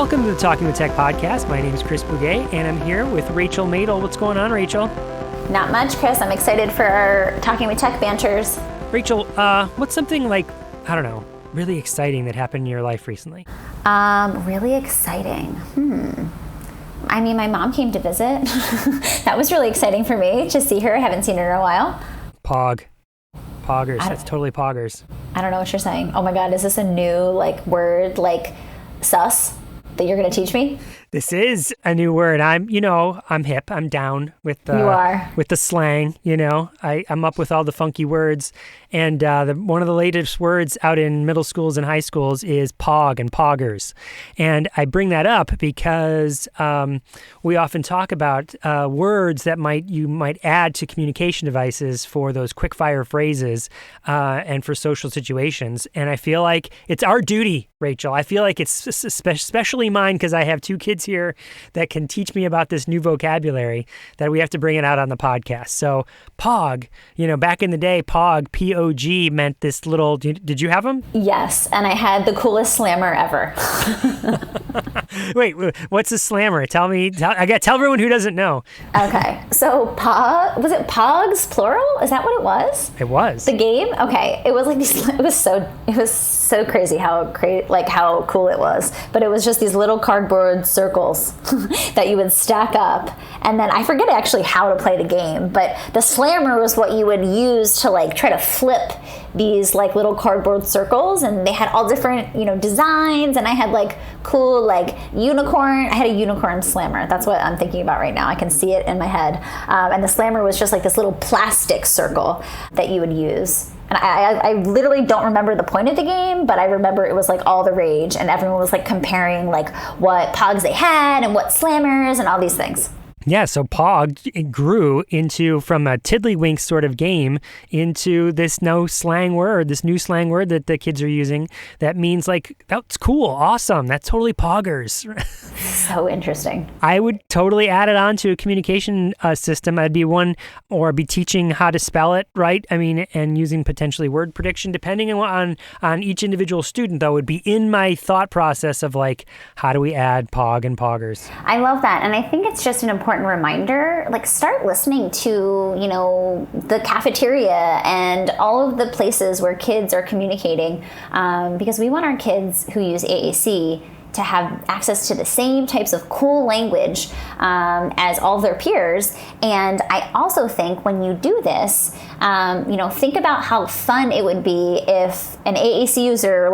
Welcome to the Talking with Tech podcast. My name is Chris Bouguet, and I'm here with Rachel Madel. What's going on, Rachel? Not much, Chris. I'm excited for our Talking with Tech banters. Rachel, what's something like, I don't know, really exciting that happened in your life recently? Really exciting. I mean, my mom came to visit. That was really exciting for me to see her. I haven't seen her in a while. Poggers. That's totally poggers. I don't know what you're saying. Oh my God, is this a new word sus that you're going to teach me? This is a new word. I'm hip. I'm down with You are. With the slang. I'm up with all the funky words. And one of the latest words out in middle schools and high schools is pog and poggers. And I bring that up because we often talk about words that you might add to communication devices for those quick fire phrases and for social situations. And I feel like it's our duty, Rachel. I feel like it's especially mine because I have two kids here that can teach me about this new vocabulary that we have to bring it out on the podcast. So pog, back in the day, pog, P-O-G, meant this little, did you have them? Yes, and I had the coolest slammer ever. Wait, what's a slammer? Tell everyone who doesn't know. Okay, so was it pogs plural? Is that what it was? It was. The game? Okay, it was it was so crazy how cool it was. But it was just these little cardboard circles that you would stack up, and then I forget actually how to play the game, but the slammer was what you would use to try to flip these little cardboard circles, and they had all different designs, and I had cool unicorn. I had a unicorn slammer. That's what I'm thinking about right now. I can see it in my head. And the slammer was just this little plastic circle that you would use. And I literally don't remember the point of the game, but I remember it was all the rage, and everyone was comparing what pogs they had and what slammers and all these things. Yeah, so Pog grew from a tiddlywink sort of game into this new slang word that the kids are using that means that's cool, awesome, that's totally poggers. So interesting. I would totally add it on to a communication system. I'd be teaching how to spell it, right? I mean, and using potentially word prediction, depending on each individual student, though, would be in my thought process of how do we add Pog and poggers? I love that, and I think it's just an important reminder, start listening to, the cafeteria and all of the places where kids are communicating, because we want our kids who use AAC to have access to the same types of cool language as all of their peers. And I also think when you do this, think about how fun it would be if an AAC user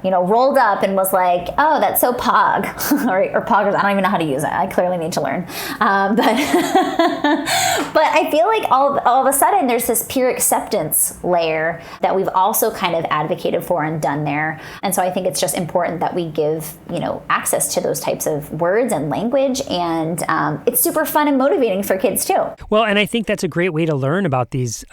rolled up and was oh, that's so pog, or poggers. I don't even know how to use it. I clearly need to learn. But I feel all of a sudden there's this peer acceptance layer that we've also kind of advocated for and done there. And so I think it's just important that we give access to those types of words and language, and it's super fun and motivating for kids too. Well, and I think that's a great way to learn about these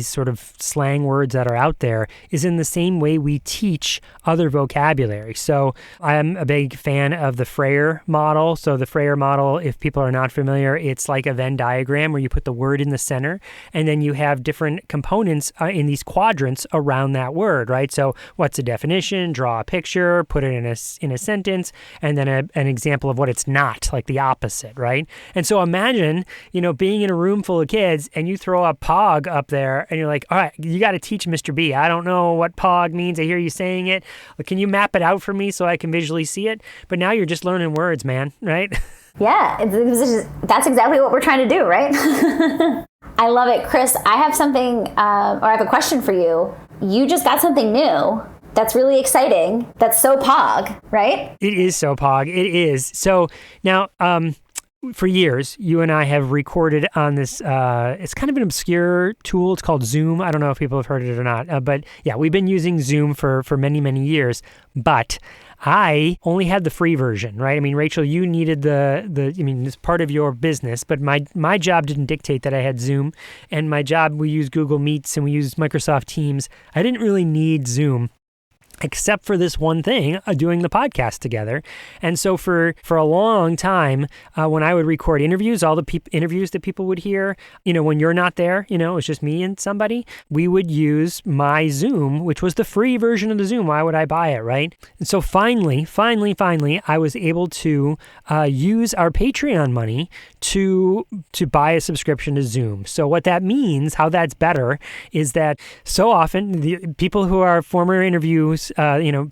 sort of slang words that are out there is in the same way we teach other vocabulary. So I'm a big fan of the Frayer Model. So the Frayer Model, if people are not familiar, it's like a Venn diagram where you put the word in the center, and then you have different components in these quadrants around that word, right? So what's a definition? Draw a picture, put it in a sentence, and then an example of what it's not, like the opposite, right? And so imagine, being in a room full of kids and you throw a pog up there and you're like, all right, you got to teach Mr. B. I don't know what pog means. I hear you saying it. Can you map it out for me so I can visually see it? But now you're just learning words, man, right? Yeah, that's exactly what we're trying to do, right? I love it. Chris, I have something, or I have a question for you. You just got something new that's really exciting. That's so pog, right? It is so pog. It is. So now, for years, you and I have recorded on this, it's kind of an obscure tool. It's called Zoom. I don't know if people have heard of it or not. But yeah, we've been using Zoom for many, many years. But I only had the free version, right? I mean, Rachel, you needed it's part of your business, but my job didn't dictate that I had Zoom. And my job, we use Google Meets and we use Microsoft Teams. I didn't really need Zoom. except for this one thing, doing the podcast together. And so for a long time, when I would record interviews, all the interviews that people would hear, when you're not there, it was just me and somebody, we would use my Zoom, which was the free version of the Zoom. Why would I buy it, right? And so finally, I was able to use our Patreon money to buy a subscription to Zoom. So what that means, how that's better, is that so often the people who are former interviews,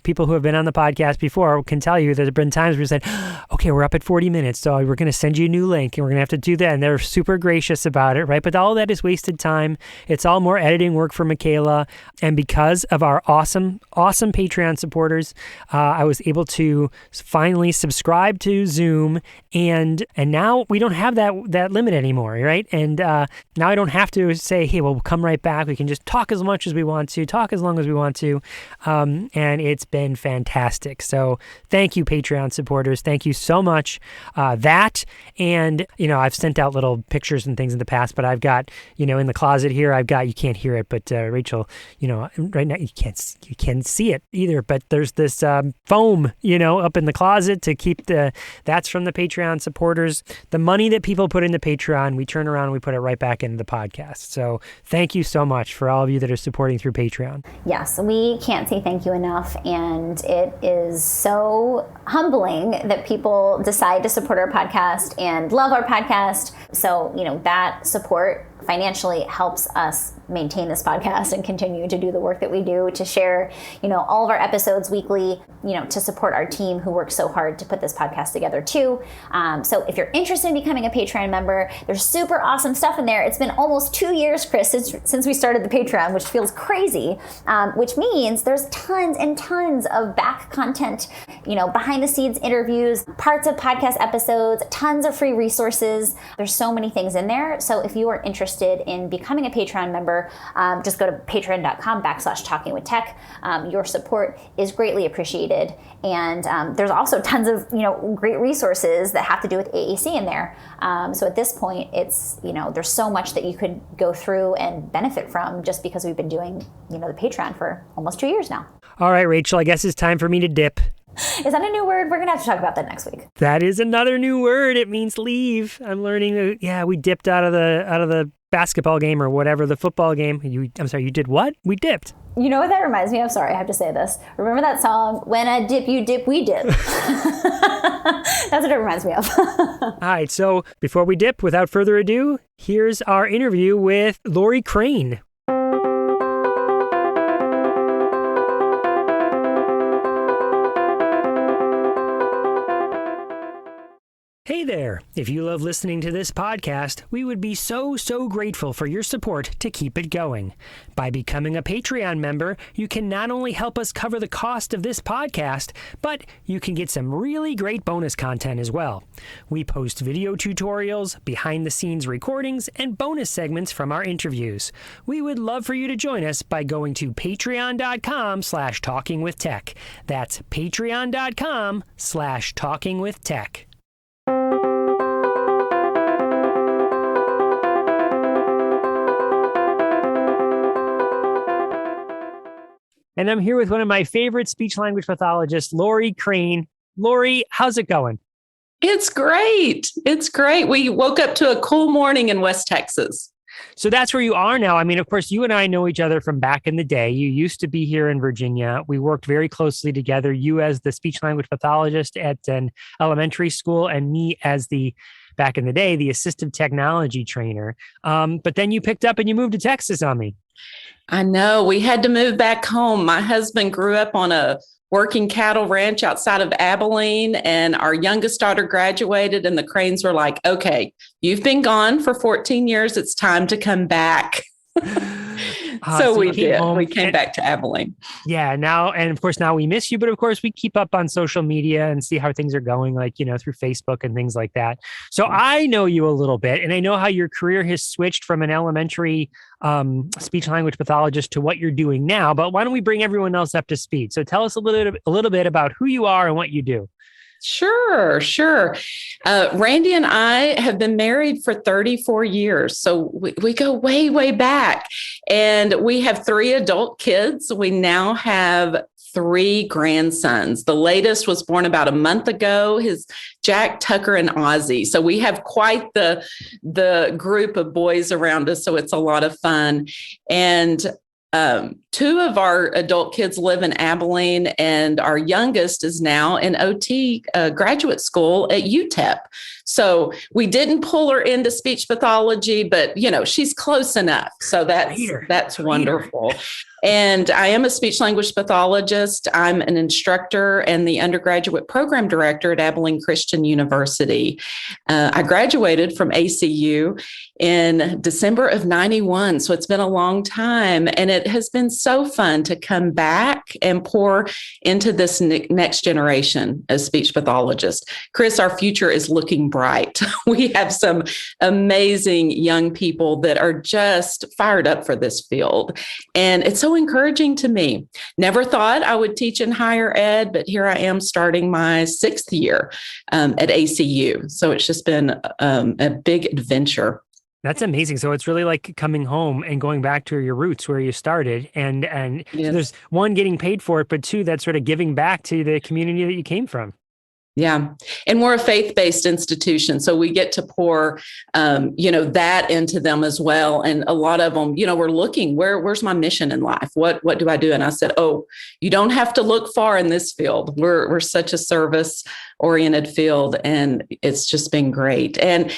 people who have been on the podcast before can tell you there have been times where we said, okay, we're up at 40 minutes, so we're going to send you a new link and we're going to have to do that. And they're super gracious about it, right? But all that is wasted time. It's all more editing work for Michaela. And because of our awesome Patreon supporters, I was able to finally subscribe to Zoom. And now we don't have that limit anymore, right? And now I don't have to say, hey, well, we'll come right back. We can just talk as much as we want to, talk as long as we want to. And it's been fantastic. So thank you, Patreon supporters. Thank you so much. That, and, I've sent out little pictures and things in the past, but I've got, in the closet here, you can't hear it, but Rachel, right now you can't see it either, but there's this foam, up in the closet to keep that's from the Patreon supporters. The money that people put into Patreon, we turn around and we put it right back into the podcast. So thank you so much for all of you that are supporting through Patreon. Yes, we can't say thank you enough. And it is so humbling that people decide to support our podcast and love our podcast. So, that support financially helps us maintain this podcast and continue to do the work that we do, to share, all of our episodes weekly, to support our team who works so hard to put this podcast together too. So if you're interested in becoming a Patreon member, there's super awesome stuff in there. It's been almost 2 years, Chris, since we started the Patreon, which feels crazy, which means there's tons and tons of back content, behind the scenes interviews, parts of podcast episodes, tons of free resources. There's so many things in there. So if you are interested in becoming a Patreon member, just go to patreon.com/talkingwithtech. Your support is greatly appreciated. And there's also tons of, great resources that have to do with AAC in there. So at this point, it's, there's so much that you could go through and benefit from just because we've been doing, the Patreon for almost 2 years now. All right, Rachel, I guess it's time for me to dip. Is that a new word? We're going to have to talk about that next week. That is another new word. It means leave. I'm learning. We dipped out of the basketball game or whatever, the football game. I'm sorry, you did what? We dipped. You know what that reminds me of? Sorry, I have to say this. Remember that song, When I Dip, You Dip, We Dip? That's what it reminds me of. All right, so before we dip, without further ado, here's our interview with Lory Chrane. Hey there! If you love listening to this podcast, we would be so grateful for your support to keep it going. By becoming a Patreon member, you can not only help us cover the cost of this podcast, but you can get some really great bonus content as well. We post video tutorials, behind-the-scenes recordings, and bonus segments from our interviews. We would love for you to join us by going to patreon.com/talkingwithtech. That's patreon.com/talkingwithtech. And I'm here with one of my favorite speech language pathologists, Lory Chrane. Lory, how's it going? It's great. It's great. We woke up to a cool morning in West Texas. So that's where you are now. I mean, of course, you and I know each other from back in the day. You used to be here in Virginia. We worked very closely together. You as the speech language pathologist at an elementary school, and me as back in the day, the assistive technology trainer. But then you picked up and you moved to Texas on me. I know. We had to move back home. My husband grew up on a working cattle ranch outside of Abelene, and our youngest daughter graduated, and the Cranes were like, okay, you've been gone for 14 years. It's time to come back. So we did. We came back to Abelene. Yeah. Now, and of course, now we miss you, but of course we keep up on social media and see how things are going, like, through Facebook and things like that. So I know you a little bit, and I know how your career has switched from an elementary speech language pathologist to what you're doing now, but why don't we bring everyone else up to speed? So tell us a little bit about who you are and what you do. Sure. Randy and I have been married for 34 years. So we go way back. And we have 3 adult kids. We now have 3 grandsons. The latest was born about a month ago. His Jack, Tucker, and Ozzy. So we have quite the group of boys around us. So it's a lot of fun. And 2 of our adult kids live in Abilene, and our youngest is now in OT graduate school at UTEP. So we didn't pull her into speech pathology, but she's close enough. So that's wonderful. And I am a speech language pathologist. I'm an instructor and the undergraduate program director at Abelene Christian University. I graduated from ACU in December of 91. So it's been a long time, and it has been so fun to come back and pour into this next generation of speech pathologists. Chris, our future is looking bright. We have some amazing young people that are just fired up for this field. And it's so encouraging to me. Never thought I would teach in higher ed, but here I am starting my 6th year at ACU. So it's just been a big adventure. That's amazing. So it's really like coming home and going back to your roots where you started. And Yes. So there's 1, getting paid for it, but 2, that's sort of giving back to the community that you came from. Yeah. And we're a faith-based institution. So we get to pour, that into them as well. And a lot of them, we're looking, where's my mission in life? What do I do? And I said, oh, you don't have to look far in this field. We're such a service-oriented field, and it's just been great. And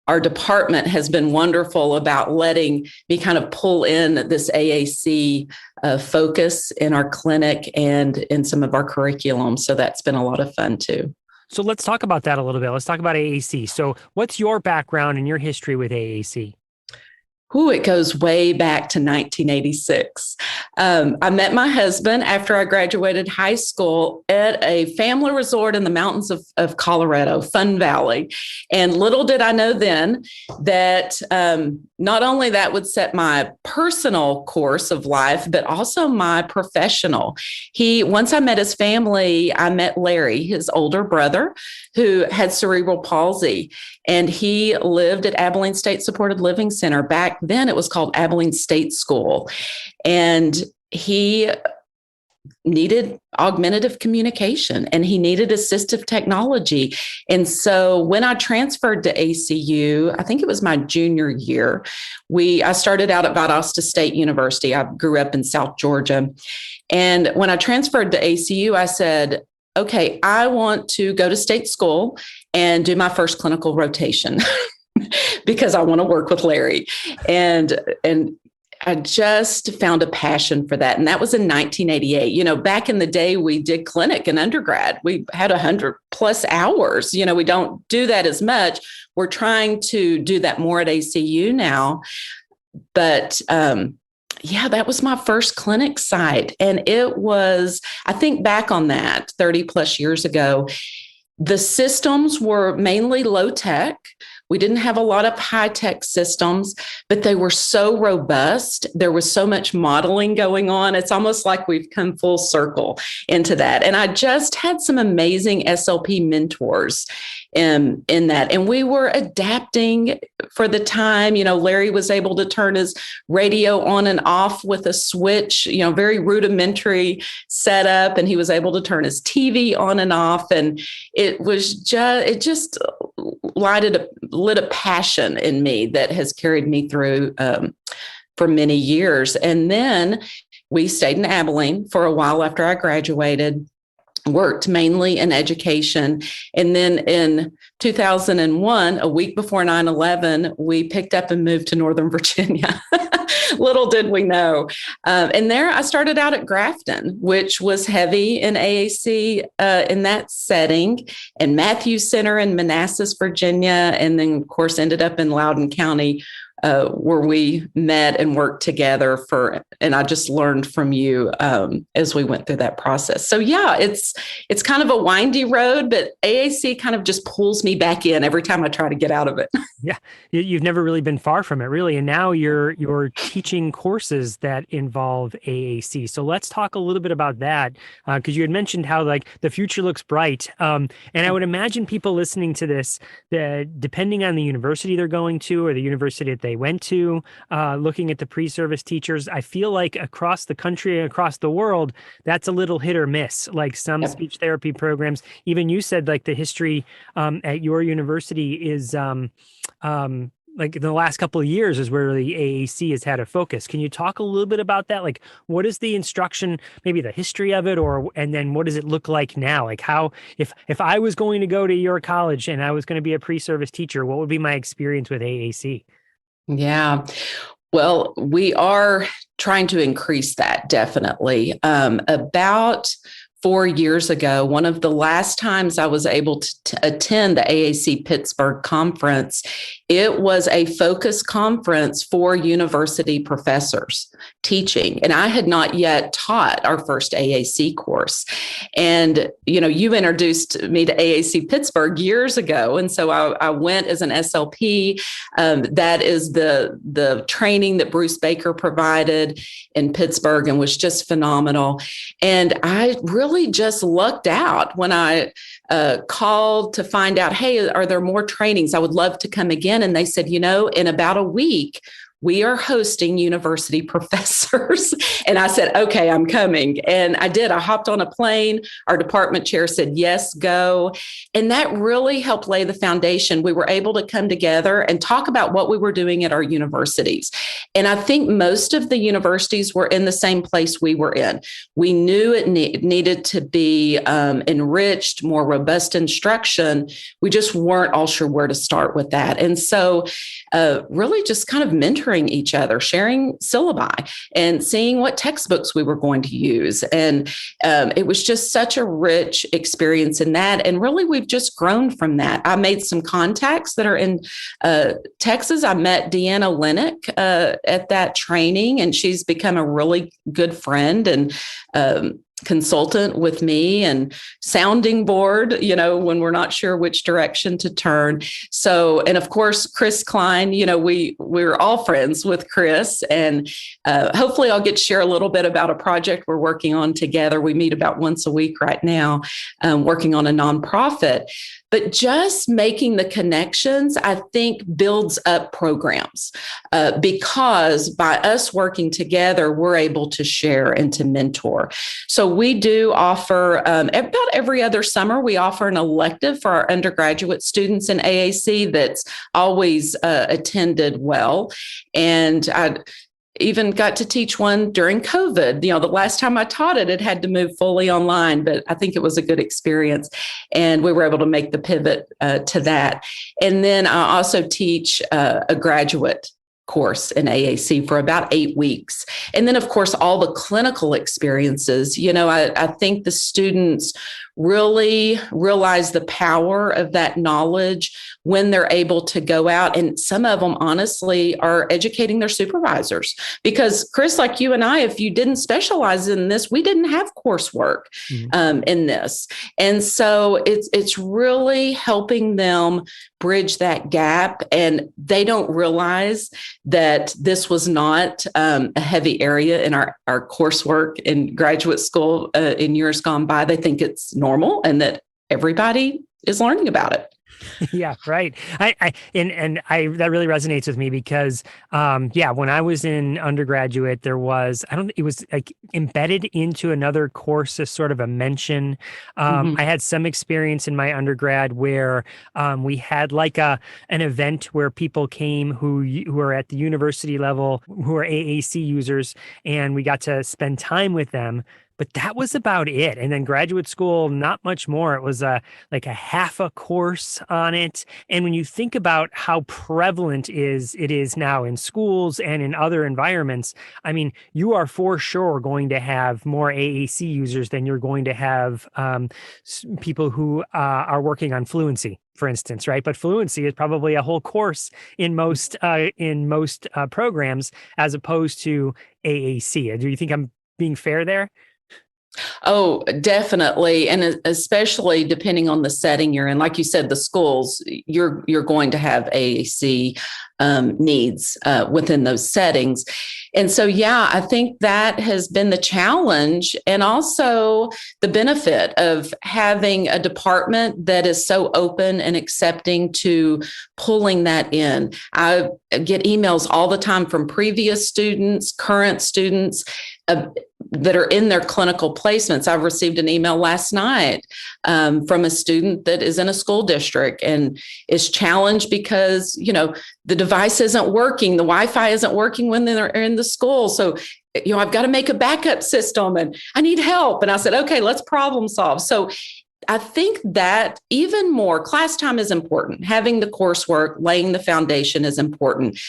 our department has been wonderful about letting me kind of pull in this AAC focus in our clinic and in some of our curriculum. So that's been a lot of fun too. So let's talk about that a little bit. Let's talk about AAC. So what's your background and your history with AAC? It goes way back to 1986. I met my husband after I graduated high school at a family resort in the mountains of Colorado, Fun Valley. And little did I know then that not only that would set my personal course of life, but also my professional. Once I met his family, I met Larry, his older brother, who had cerebral palsy. And he lived at Abelene State Supported Living Center. Back then, it was called Abelene State School. And he needed augmentative communication, and he needed assistive technology. And so when I transferred to ACU, I think it was my junior year, I started out at Valdosta State University. I grew up in South Georgia. And when I transferred to ACU, I said, okay, I want to go to state school and do my first clinical rotation because I want to work with Larry. And I just found a passion for that. And that was in 1988. Back in the day, we did clinic in undergrad. We had 100+ hours. We don't do that as much. We're trying to do that more at ACU now. But that was my first clinic site. And it was, I think back on that 30+ years ago, the systems were mainly low tech. We didn't have a lot of high-tech systems, but they were so robust. There was so much modeling going on. It's almost like we've come full circle into that. And I just had some amazing SLP mentors in that. And we were adapting for the time. Larry was able to turn his radio on and off with a switch, very rudimentary setup. And he was able to turn his TV on and off. And it just lit a passion in me that has carried me through for many years. And then we stayed in Abilene for a while after I graduated, worked mainly in education. And then in 2001, a week before 9/11, we picked up and moved to Northern Virginia. Little did we know. And there I started out at Grafton, which was heavy in AAC in that setting, and Matthews Center in Manassas, Virginia, and then, of course, ended up in Loudoun County, where we met and worked together and I just learned from you as we went through that process. So it's kind of a windy road, but AAC kind of just pulls me back in every time I try to get out of it. Yeah, you've never really been far from it, really. And now you're teaching courses that involve AAC. So let's talk a little bit about that, because you had mentioned how the future looks bright. And I would imagine people listening to this, that depending on the university they're going to or the university that they went to, looking at the pre-service teachers. I feel like across the country, across the world, that's a little hit or miss. Like some speech therapy programs, even you said like the history at your university is like in the last couple of years is where the AAC has had a focus. Can you talk a little bit about that? Like, what is the instruction, maybe the history of it, and then what does it look like now? Like how, if I was going to go to your college and I was going to be a pre-service teacher, what would be my experience with AAC? Yeah. Well, we are trying to increase that, definitely. About 4 years ago, one of the last times I was able to attend the AAC Pittsburgh conference, it was a focus conference for university professors teaching. And I had not yet taught our first AAC course. And, you introduced me to AAC Pittsburgh years ago. And so I went as an SLP. That is the training that Bruce Baker provided in Pittsburgh and was just phenomenal. And I really just lucked out when I called to find out, hey, are there more trainings? I would love to come again. And they said, in about a week, we are hosting university professors. And I said, okay, I'm coming. And I did. I hopped on a plane. Our department chair said, yes, go. And that really helped lay the foundation. We were able to come together and talk about what we were doing at our universities. And I think most of the universities were in the same place we were in. We knew it needed to be enriched, more robust instruction. We just weren't all sure where to start with that. And so really just kind of mentoring each other, sharing syllabi and seeing what textbooks we were going to use. And it was just such a rich experience in that. And really, we've just grown from that. I made some contacts that are in Texas. I met Deanna Lennox at that training, and she's become a really good friend and consultant with me and sounding board, when we're not sure which direction to turn. So, and of course, Chris Klein, we're all friends with Chris, and hopefully I'll get to share a little bit about a project we're working on together. We meet about once a week right now, working on a nonprofit. But just making the connections, I think, builds up programs because by us working together, we're able to share and to mentor. So we do offer about every other summer, we offer an elective for our undergraduate students in AAC that's always attended well. And I even got to teach one during COVID. The last time I taught it, it had to move fully online, but I think it was a good experience. And we were able to make the pivot to that. And then I also teach a graduate course in AAC for about 8 weeks. And then, of course, all the clinical experiences. I think the students really realize the power of that knowledge when they're able to go out. And some of them, honestly, are educating their supervisors. Because, Chris, like you and I, if you didn't specialize in this, we didn't have coursework in this. And so it's really helping them bridge that gap. And they don't realize that this was not a heavy area in our coursework in graduate school in years gone by. They think it's normal and that everybody is learning about it. Yeah, right. I that really resonates with me because, when I was in undergraduate, it was like embedded into another course as sort of a mention. I had some experience in my undergrad where we had like an event where people came who are at the university level, who are AAC users, and we got to spend time with them. But that was about it. And then graduate school, not much more. It was like a half a course on it. And when you think about how prevalent it is now in schools and in other environments, I mean, you are for sure going to have more AAC users than you're going to have people who are working on fluency, for instance, right? But fluency is probably a whole course in most programs as opposed to AAC. Do you think I'm being fair there? Oh, definitely. And especially depending on the setting you're in. Like you said, the schools, you're going to have AAC needs within those settings. And so, yeah, I think that has been the challenge, and also the benefit of having a department that is so open and accepting to pulling that in. I get emails all the time from previous students, current students, that are in their clinical placements. I've received an email last night from a student that is in a school district and is challenged because, the device isn't working, the Wi-Fi isn't working when they're in the school. So, I've got to make a backup system and I need help. And I said, okay, let's problem solve. So I think that even more, class time is important. Having the coursework, laying the foundation is important.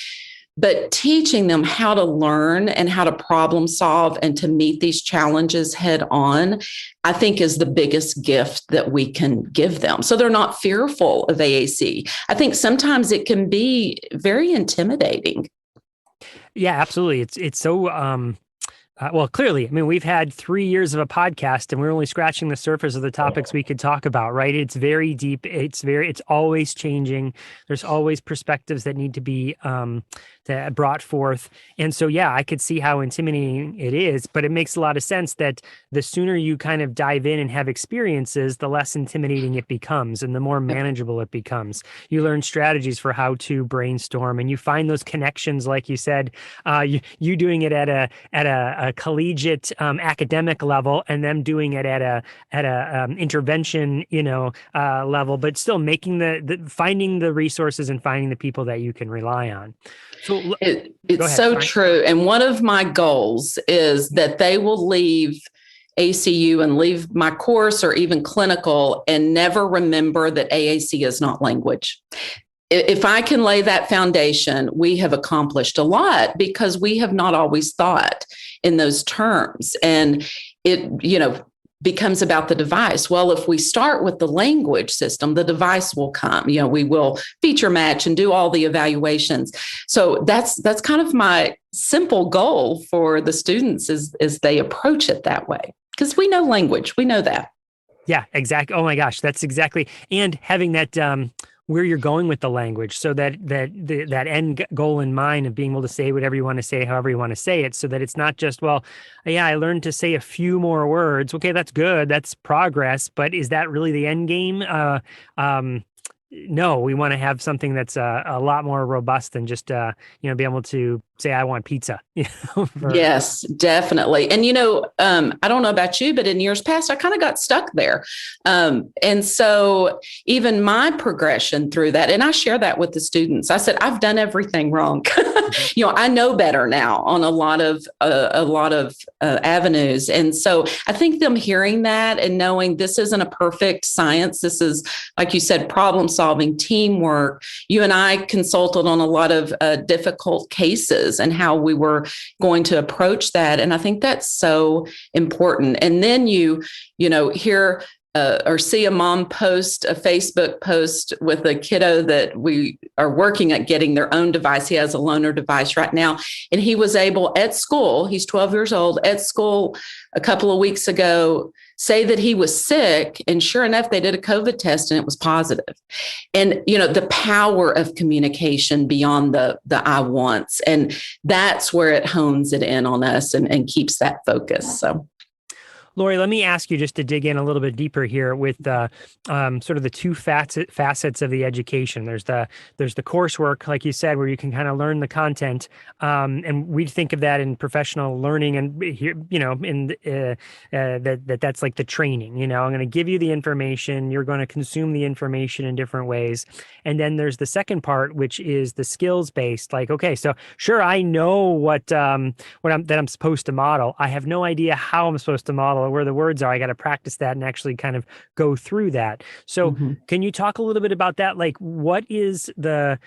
But teaching them how to learn and how to problem solve and to meet these challenges head on, I think is the biggest gift that we can give them. So they're not fearful of AAC. I think sometimes it can be very intimidating. Yeah, absolutely. It's so well, clearly, we've had 3 years of a podcast and we're only scratching the surface of the topics we could talk about, right? It's very deep. It's always changing. There's always perspectives that need to be brought forth. And so, yeah, I could see how intimidating it is, but it makes a lot of sense that the sooner you kind of dive in and have experiences, the less intimidating it becomes and the more manageable it becomes. You learn strategies for how to brainstorm and you find those connections, like you said, you doing it at a collegiate academic level and them doing it at a intervention level, but still making finding the resources and finding the people that you can rely on. So it's so true. And one of my goals is that they will leave ACU and leave my course or even clinical and never remember that AAC is not language. If I can lay that foundation, we have accomplished a lot because we have not always thought in those terms. And it, becomes about the device. Well, if we start with the language system, the device will come. We will feature match and do all the evaluations. So that's kind of my simple goal for the students is they approach it that way. Because we know language. We know that. Yeah, exactly. Oh my gosh, that's exactly. And having that where you're going with the language, so that end goal in mind of being able to say whatever you want to say, however you want to say it, so that it's not just, well, yeah, I learned to say a few more words. Okay, that's good. That's progress. But is that really the end game? No, we want to have something that's a lot more robust than just, be able to say, I want pizza. Yes, definitely. And, I don't know about you, but in years past, I kind of got stuck there. And so even my progression through that, and I share that with the students, I said, I've done everything wrong. I know better now on a lot of avenues. And so I think them hearing that and knowing this isn't a perfect science, this is, like you said, problem solving, teamwork. You and I consulted on a lot of difficult cases and how we were going to approach that. And I think that's so important. And then you hear or see a mom post a Facebook post with a kiddo that we are working at getting their own device. He has a loaner device right now. And he was able at school, he's 12 years old, at school a couple of weeks ago, say that he was sick. And sure enough, they did a COVID test and it was positive. And, the power of communication beyond the I wants. And that's where it hones it in on us and keeps that focus. So. Lory, let me ask you just to dig in a little bit deeper here with sort of the two facets of the education. There's the coursework, like you said, where you can kind of learn the content, and we think of that in professional learning, and here, that's like the training. I'm going to give you the information, you're going to consume the information in different ways, and then there's the second part, which is the skills based. Like, okay, so sure, I know what I'm supposed to model. I have no idea how I'm supposed to model or where the words are. I got to practice that and actually kind of go through that. So Can you talk a little bit about that? Like, what is some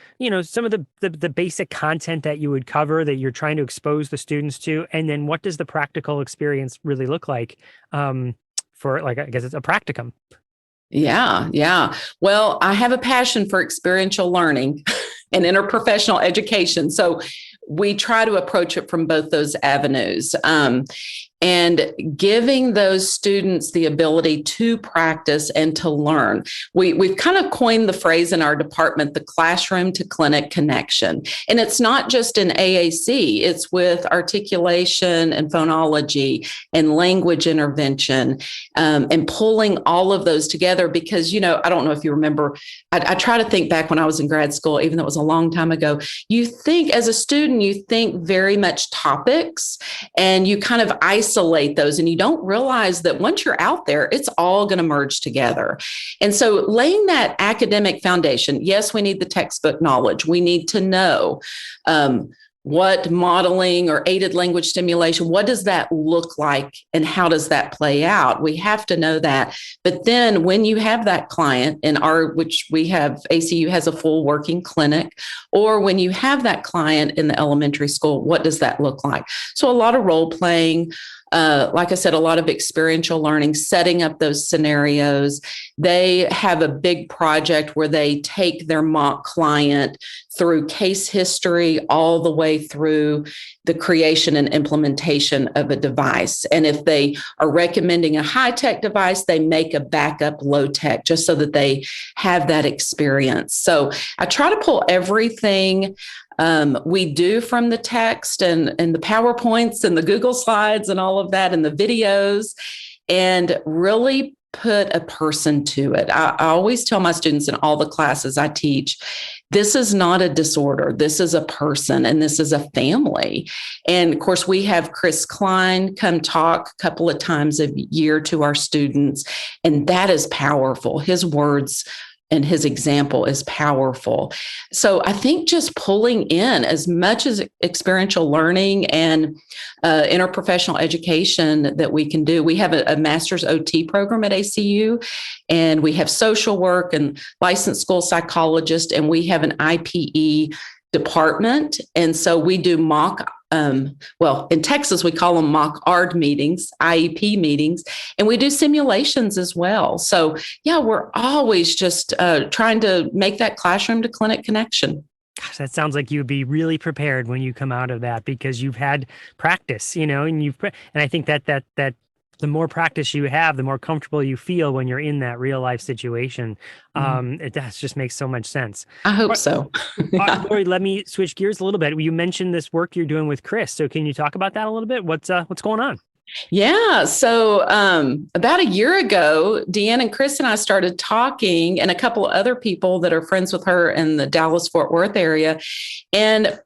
of the basic content that you would cover that you're trying to expose the students to? And then what does the practical experience really look like for, like, I guess it's a practicum? Yeah. Well, I have a passion for experiential learning and interprofessional education. So we try to approach it from both those avenues. and giving those students the ability to practice and to learn. We've kind of coined the phrase in our department, the classroom to clinic connection. And it's not just in AAC, it's with articulation and phonology and language intervention, and pulling all of those together. Because, I don't know if you remember, I try to think back when I was in grad school, even though it was a long time ago, you think as a student, you think very much topics and you kind of isolate those, and you don't realize that once you're out there, it's all going to merge together. And so laying that academic foundation, yes, we need the textbook knowledge. We need to know what modeling or aided language stimulation, what does that look like and how does that play out? We have to know that. But then when you have that client which we have, ACU has a full working clinic, or when you have that client in the elementary school, what does that look like? So a lot of role playing, like I said, a lot of experiential learning, setting up those scenarios. They have a big project where they take their mock client through case history all the way through the creation and implementation of a device. And if they are recommending a high-tech device, they make a backup low-tech just so that they have that experience. So I try to pull everything we do from the text and the PowerPoints and the Google Slides and all of that and the videos, and really put a person to it. I always tell my students in all the classes I teach, this is not a disorder. This is a person and this is a family. And of course, we have Chris Klein come talk a couple of times a year to our students, and that is powerful. His words and his example is powerful. So I think just pulling in as much as experiential learning and interprofessional education that we can do. We have a master's OT program at ACU, and we have social work and licensed school psychologist, and we have an IPE department. And so we do mock, in Texas, we call them mock ARD meetings, IEP meetings, and we do simulations as well. So yeah, we're always just trying to make that classroom to clinic connection. Gosh, that sounds like you'd be really prepared when you come out of that, because you've had practice, and I think that the more practice you have, the more comfortable you feel when you're in that real life situation. It just makes so much sense. I hope so. Lory, let me switch gears a little bit. You mentioned this work you're doing with Chris. So can you talk about that a little bit? What's going on? Yeah. So about a year ago, Deanne and Chris and I started talking, and a couple of other people that are friends with her in the Dallas-Fort Worth area. And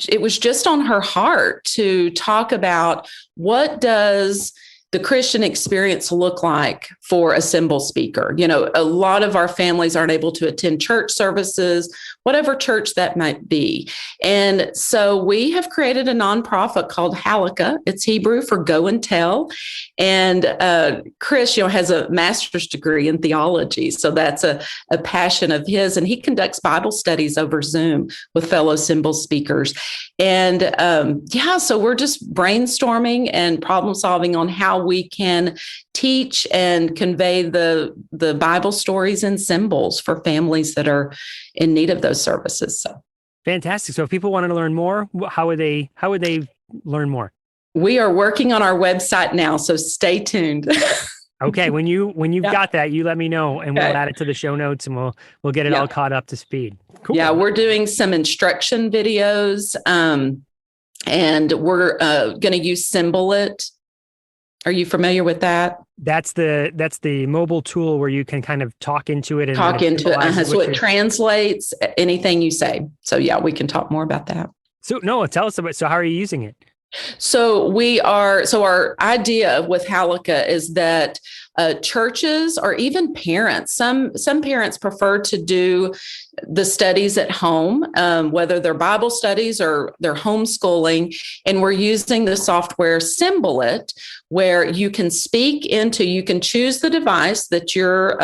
it was just on her heart to talk about, what does the Christian experience look like for a cymbal speaker? A lot of our families aren't able to attend church services, whatever church that might be. And so we have created a nonprofit called Halakha. It's Hebrew for go and tell. And Chris, has a master's degree in theology. So that's a passion of his. And he conducts Bible studies over Zoom with fellow cymbal speakers. And so we're just brainstorming and problem solving on how we can teach and convey the Bible stories and symbols for families that are in need of those services. So fantastic. So if people wanted to learn more, how would they learn more? We are working on our website now, so stay tuned. Okay, when you've got that, you let me know, and we'll add it to the show notes, and we'll get it all caught up to speed. Cool. Yeah, we're doing some instruction videos, and we're going to use Symbolit. Are you familiar with that? That's the mobile tool where you can kind of talk into it. So it translates anything you say. So yeah, we can talk more about that. So tell us about. So how are you using it? So our idea with Halakha is that churches or even parents, some parents prefer to do the studies at home, whether they're Bible studies or they're homeschooling. And we're using the software Symbolit, where you can choose the device that your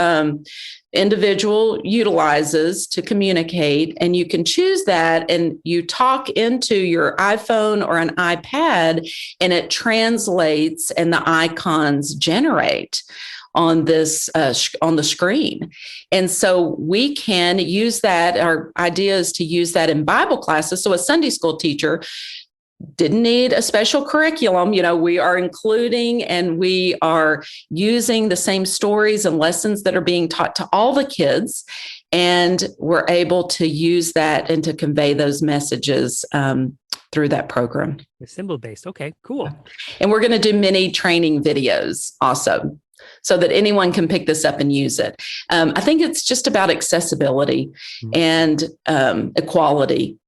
individual utilizes to communicate, and you can choose that, and you talk into your iPhone or an iPad, and it translates and the icons generate on this on the screen. And so we can use that. Our idea is to use that in Bible classes. So a Sunday school teacher didn't need a special curriculum. We are including and we are using the same stories and lessons that are being taught to all the kids. And we're able to use that and to convey those messages through that program. Symbol-based. Okay, cool. And we're going to do many training videos also, so that anyone can pick this up and use it. I think it's just about accessibility and equality.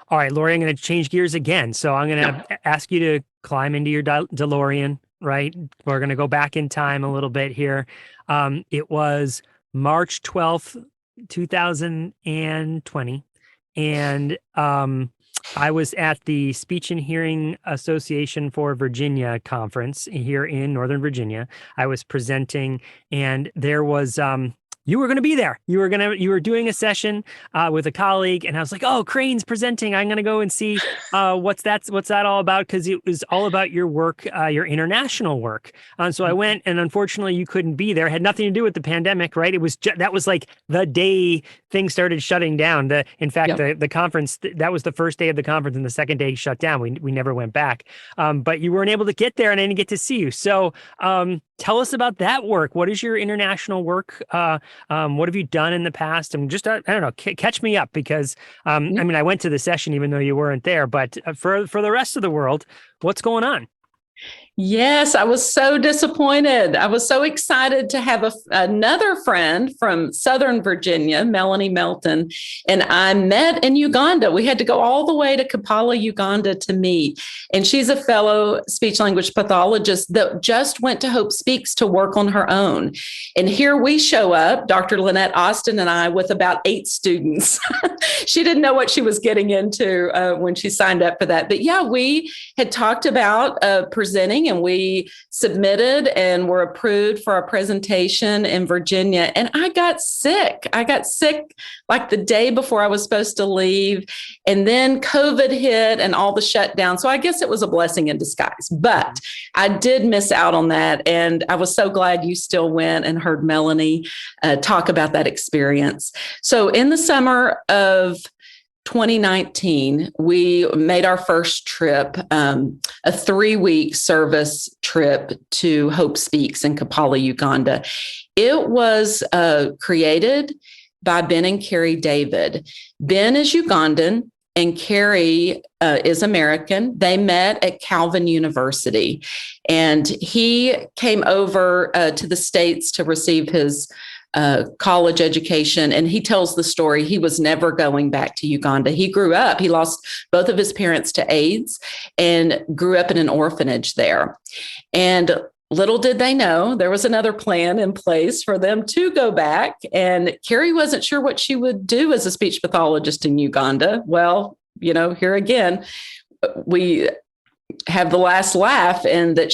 All right, Lory, I'm going to change gears again. So I'm going to ask you to climb into your DeLorean, right? We're going to go back in time a little bit here. It was March 12th, 2020. And I was at the Speech and Hearing Association for Virginia conference here in Northern Virginia. I was presenting, and there was you were going to be there. You were doing a session with a colleague, and I was like, "Oh, Crane's presenting. I'm going to go and see what's that all about," because it was all about your work, your international work. So I went, and unfortunately, you couldn't be there. It had nothing to do with the pandemic, right? It was that was like the day things started shutting down. In fact, the conference, that was the first day of the conference, and the second day shut down. We never went back. But you weren't able to get there, and I didn't get to see you. So tell us about that work. What is your international work? What have you done in the past? And just, I don't know, catch me up, because, I mean, I went to the session even though you weren't there, but for the rest of the world, what's going on? Yes, I was so disappointed. I was so excited to have another friend from Southern Virginia, Melanie Melton, and I met in Uganda. We had to go all the way to Kampala, Uganda to meet. And she's a fellow speech language pathologist that just went to Hope Speaks to work on her own. And here we show up, Dr. Lynette Austin and I, with about 8 students. She didn't know what she was getting into when she signed up for that. But yeah, we had talked about presenting, and we submitted and were approved for a presentation in Virginia. And I got sick. Like the day before I was supposed to leave. And then COVID hit and all the shutdown. So I guess it was a blessing in disguise. But I did miss out on that. And I was so glad you still went and heard Melanie talk about that experience. So in the summer of 2019, we made our first trip, a 3-week service trip to Hope Speaks in Kampala, Uganda. It was created by Ben and Carrie David. Ben is Ugandan and Carrie is American. They met at Calvin University, and he came over to the States to receive his college education. And he tells the story. He was never going back to Uganda. He grew up, he lost both of his parents to AIDS and grew up in an orphanage there. And little did they know there was another plan in place for them to go back. And Carrie wasn't sure what she would do as a speech pathologist in Uganda. Well, here again, we have the last laugh, and that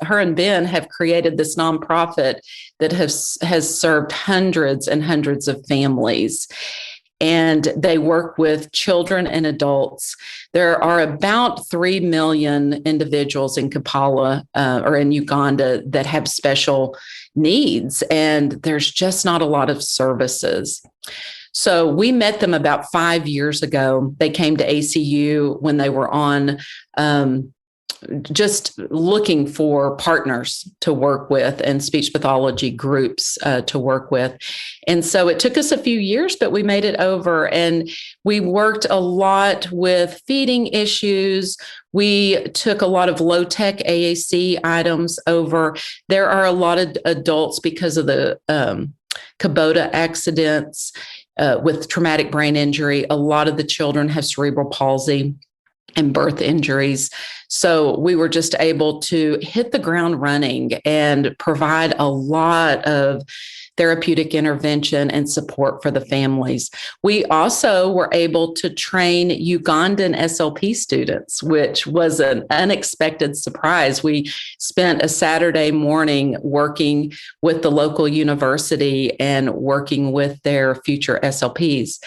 her and Ben have created this nonprofit that has served hundreds and hundreds of families. And they work with children and adults. There are about 3 million individuals in Kampala or in Uganda that have special needs, and there's just not a lot of services. So we met them about 5 years ago. They came to ACU when they were on just looking for partners to work with and speech pathology groups to work with. And so it took us a few years, but we made it over, and we worked a lot with feeding issues. We took a lot of low-tech AAC items over. There are a lot of adults, because of the Kubota accidents with traumatic brain injury. A lot of the children have cerebral palsy and birth injuries. So we were just able to hit the ground running and provide a lot of therapeutic intervention and support for the families. We also were able to train Ugandan SLP students, which was an unexpected surprise. We spent a Saturday morning working with the local university and working with their future SLPs.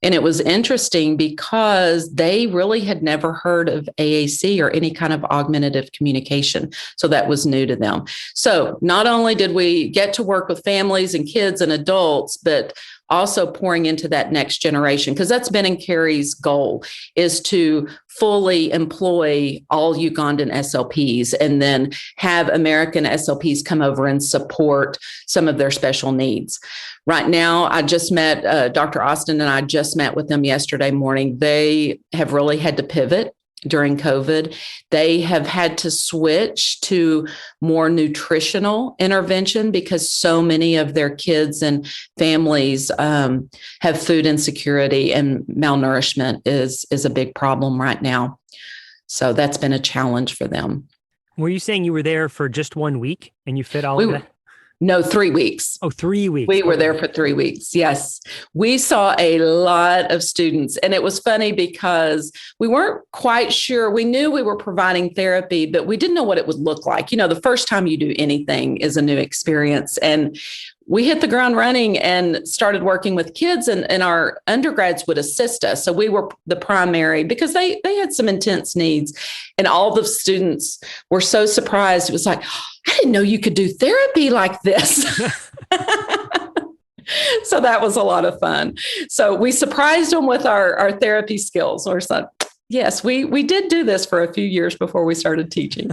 And it was interesting because they really had never heard of AAC or any kind of augmentative communication. So that was new to them. So not only did we get to work with families and kids and adults, but also pouring into that next generation, because that's Ben and Carrie's goal, is to fully employ all Ugandan SLPs and then have American SLPs come over and support some of their special needs. Right now, I just met Dr. Austin, and I just met with them yesterday morning. They have really had to pivot during COVID. They have had to switch to more nutritional intervention because so many of their kids and families have food insecurity, and malnourishment is a big problem right now. So that's been a challenge for them. Were you saying you were there for just 1 week and you fit all of that? No, 3 weeks. Oh, 3 weeks. We were there for 3 weeks. Yes. We saw a lot of students. And it was funny because we weren't quite sure. We knew we were providing therapy, but we didn't know what it would look like. You know, the first time you do anything is a new experience. And we hit the ground running and started working with kids, and our undergrads would assist us. So we were the primary, because they had some intense needs, and all the students were so surprised. It was like, I didn't know you could do therapy like this. So that was a lot of fun. So we surprised them with our therapy skills. Or so, yes, we did do this for a few years before we started teaching.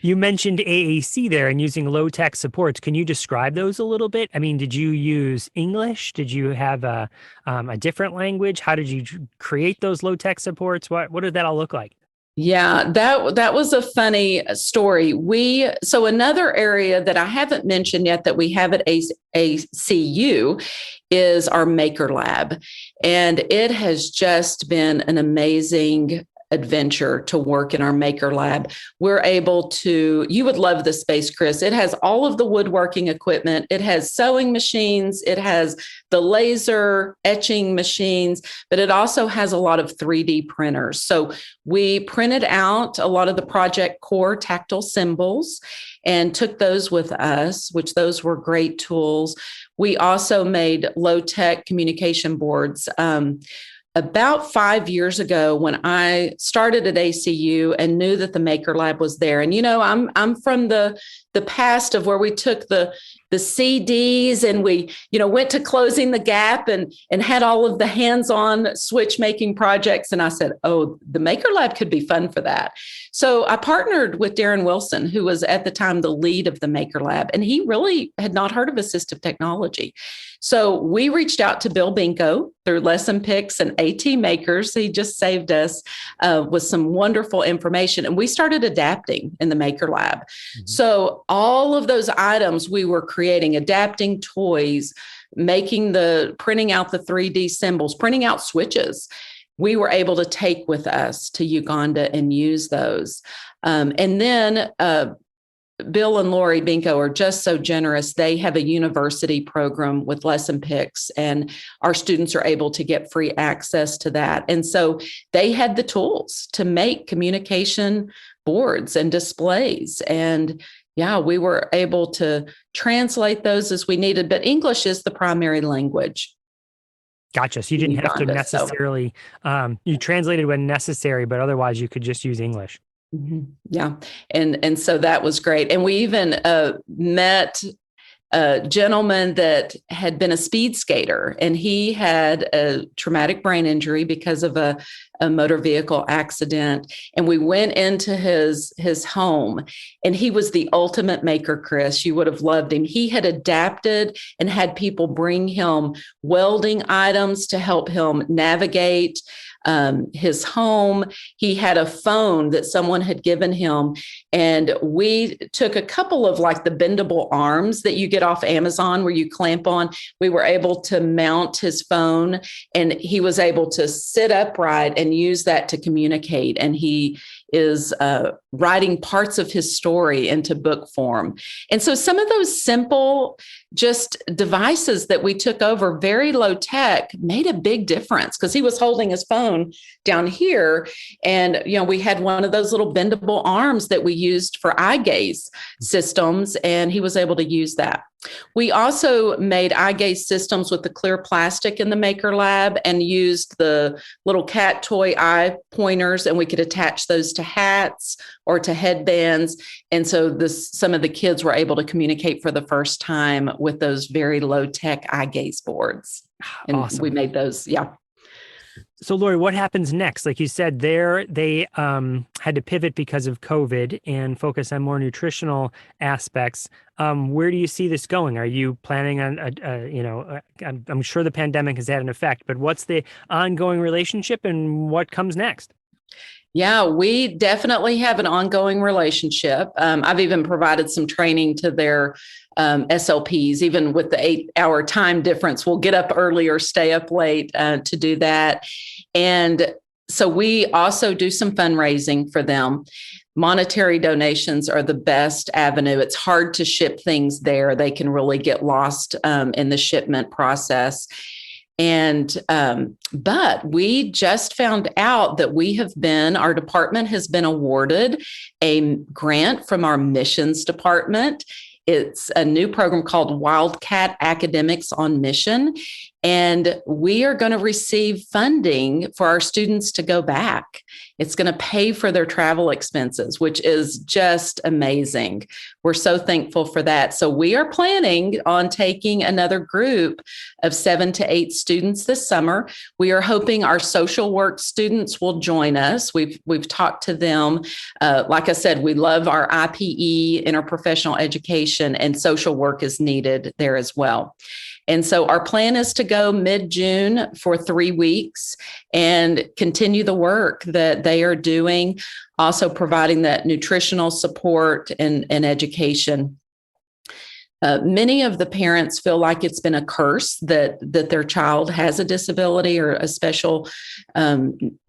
You mentioned AAC there and using low-tech supports. Can you describe those a little bit? I mean, did you use English? Did you have a different language? How did you create those low-tech supports? What did that all look like? Yeah, that was a funny story. So another area that I haven't mentioned yet that we have at ACU is our Maker Lab. And it has just been an amazing adventure to work in our Maker Lab. We're able to, you would love this space, Chris. It has all of the woodworking equipment. It has sewing machines. It has the laser etching machines, but it also has a lot of 3D printers. So we printed out a lot of the Project Core tactile symbols and took those with us, which those were great tools. We also made low-tech communication boards. About 5 years ago, when I started at ACU and knew that the Maker Lab was there, and I'm from the past of where we took the CDs and we went to Closing the Gap and had all of the hands-on switch making projects. And I said, oh, the Maker Lab could be fun for that. So I partnered with Darren Wilson, who was at the time the lead of the Maker Lab, and he really had not heard of assistive technology. So we reached out to Bill Binko through Lesson Picks and AT Makers. He just saved us with some wonderful information. And we started adapting in the Maker Lab. Mm-hmm. So all of those items we were creating, adapting toys, printing out the 3D symbols, printing out switches, we were able to take with us to Uganda and use those. And then Bill and Lory Binko are just so generous. They have a university program with Lesson Picks, and our students are able to get free access to that. And so they had the tools to make communication boards and displays. And yeah, we were able to translate those as we needed, but English is the primary language. Gotcha. So you didn't have to necessarily, you translated when necessary, but otherwise you could just use English. Mm-hmm. Yeah. And so that was great. And we even met a gentleman that had been a speed skater, and he had a traumatic brain injury because of a motor vehicle accident. And we went into his home, and he was the ultimate maker, Chris. You would have loved him. He had adapted and had people bring him welding items to help him navigate his home. He had a phone that someone had given him, and we took a couple of like the bendable arms that you get off Amazon where you clamp on. We were able to mount his phone, and he was able to sit upright and use that to communicate. And he is writing parts of his story into book form. And so some of those simple just devices that we took over, very low tech, made a big difference, because he was holding his phone down here. And, we had one of those little bendable arms that we used for eye gaze systems, and he was able to use that. We also made eye gaze systems with the clear plastic in the Maker Lab and used the little cat toy eye pointers, and we could attach those to to hats or to headbands. And so some of the kids were able to communicate for the first time with those very low tech eye gaze boards. And Awesome. we made those. Yeah. So, Lory, what happens next? Like you said, they had to pivot because of COVID and focus on more nutritional aspects. Where do you see this going? Are you planning on, I'm sure the pandemic has had an effect, but what's the ongoing relationship and what comes next? Yeah, we definitely have an ongoing relationship. I've even provided some training to their SLPs, even with the 8-hour time difference. We'll get up early or stay up late to do that. And so we also do some fundraising for them. Monetary donations are the best avenue. It's hard to ship things there. They can really get lost in the shipment process. And, but we just found out that our department has been awarded a grant from our missions department. It's a new program called Wildcat Academics on Mission. And we are going to receive funding for our students to go back. It's going to pay for their travel expenses, which is just amazing. We're so thankful for that. So we are planning on taking another group of 7 to 8 students this summer. We are hoping our social work students will join us. We've talked to them. Like I said, we love our IPE, interprofessional education, and social work is needed there as well. And so our plan is to go mid-June for 3 weeks and continue the work that they are doing, also providing that nutritional support and education. Many of the parents feel like it's been a curse that their child has a disability or a special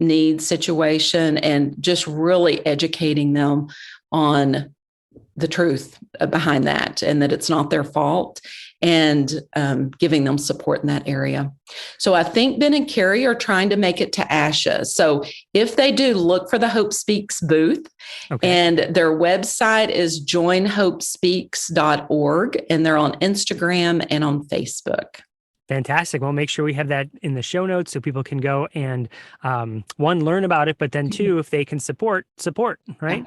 needs situation, and just really educating them on the truth behind that and that it's not their fault, and giving them support in that area. So I think Ben and Carrie are trying to make it to ASHA. So if they do, look for the Hope Speaks booth. Okay. And their website is joinhopespeaks.org, and they're on Instagram and on Facebook. Fantastic. Well, make sure we have that in the show notes so people can go and one, learn about it, but then two, if they can support, right?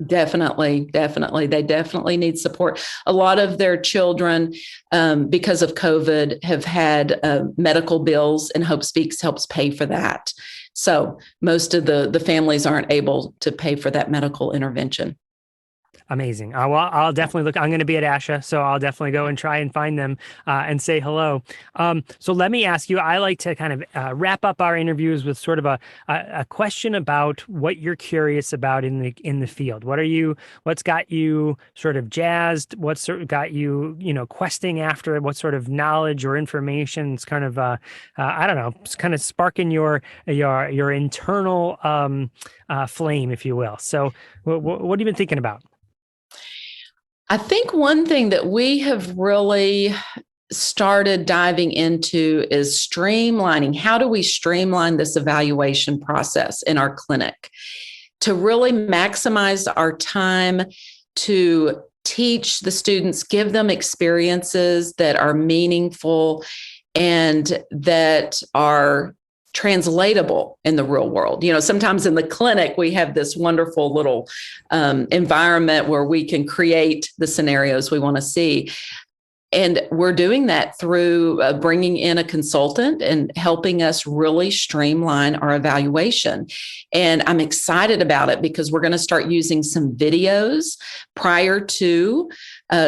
Definitely. They definitely need support. A lot of their children, because of COVID, have had medical bills, and Hope Speaks helps pay for that. So most of the families aren't able to pay for that medical intervention. Amazing. Well, I'll definitely look. I'm going to be at ASHA, so I'll definitely go and try and find them and say hello. So let me ask you, I like to kind of wrap up our interviews with sort of a question about what you're curious about in the field. What's got you sort of jazzed? What's sort of got you, questing after it? What sort of knowledge or information is kind of, I don't know, it's kind of sparking your internal flame, if you will. So what have you been thinking about? I think one thing that we have really started diving into is streamlining. How do we streamline this evaluation process in our clinic to really maximize our time to teach the students, give them experiences that are meaningful and that are translatable in the real world. Sometimes in the clinic, we have this wonderful little environment where we can create the scenarios we want to see. And we're doing that through bringing in a consultant and helping us really streamline our evaluation. And I'm excited about it because we're going to start using some videos prior to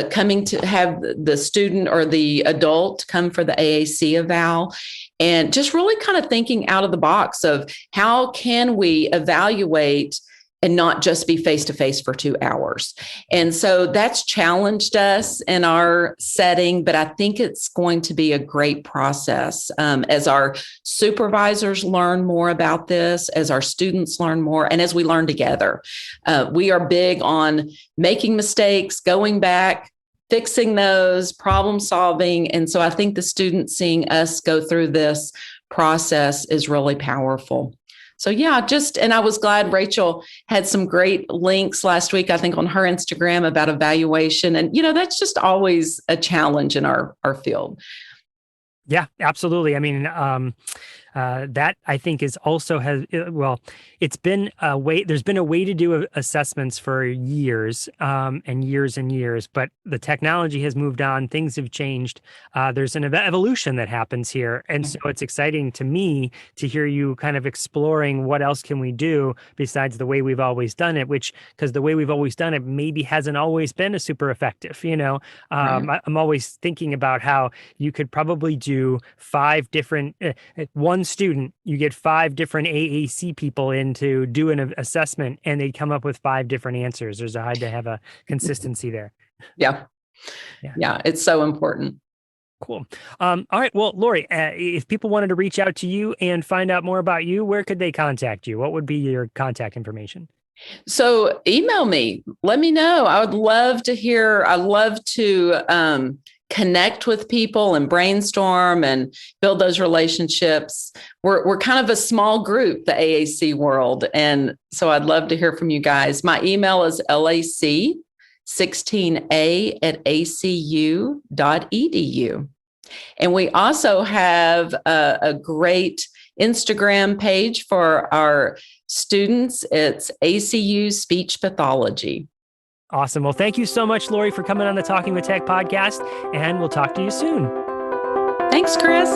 coming to have the student or the adult come for the AAC eval. And just really kind of thinking out of the box of how can we evaluate and not just be face-to-face for 2 hours. And so that's challenged us in our setting, but I think it's going to be a great process as our supervisors learn more about this, as our students learn more, and as we learn together. We are big on making mistakes, going back, fixing those, problem solving. And so I think the students seeing us go through this process is really powerful. So yeah, and I was glad Rachel had some great links last week, I think on her Instagram about evaluation. And, that's just always a challenge in our field. Yeah, absolutely. I mean, That I think is also it's been a way. There's been a way to do assessments for years and years and years, but the technology has moved on. Things have changed. There's an evolution that happens here, and so it's exciting to me to hear you kind of exploring what else can we do besides the way we've always done it. Because the way we've always done it maybe hasn't always been a super effective. Right. I'm always thinking about how you could probably do 5 different, one student, you get 5 different AAC people in to do an assessment and they come up with 5 different answers. There's had to have a consistency there. Yeah. It's so important. Cool. All right. Well, Lory, if people wanted to reach out to you and find out more about you, where could they contact you? What would be your contact information? So email me, let me know. I would love to hear. I love to connect with people and brainstorm and build those relationships. We're kind of a small group, the AAC world. And so I'd love to hear from you guys. My email is lac16a@acu.edu. And we also have a great Instagram page for our students. It's ACU Speech Pathology. Awesome. Well, thank you so much, Lory, for coming on the Talking with Tech podcast, and we'll talk to you soon. Thanks, Chris.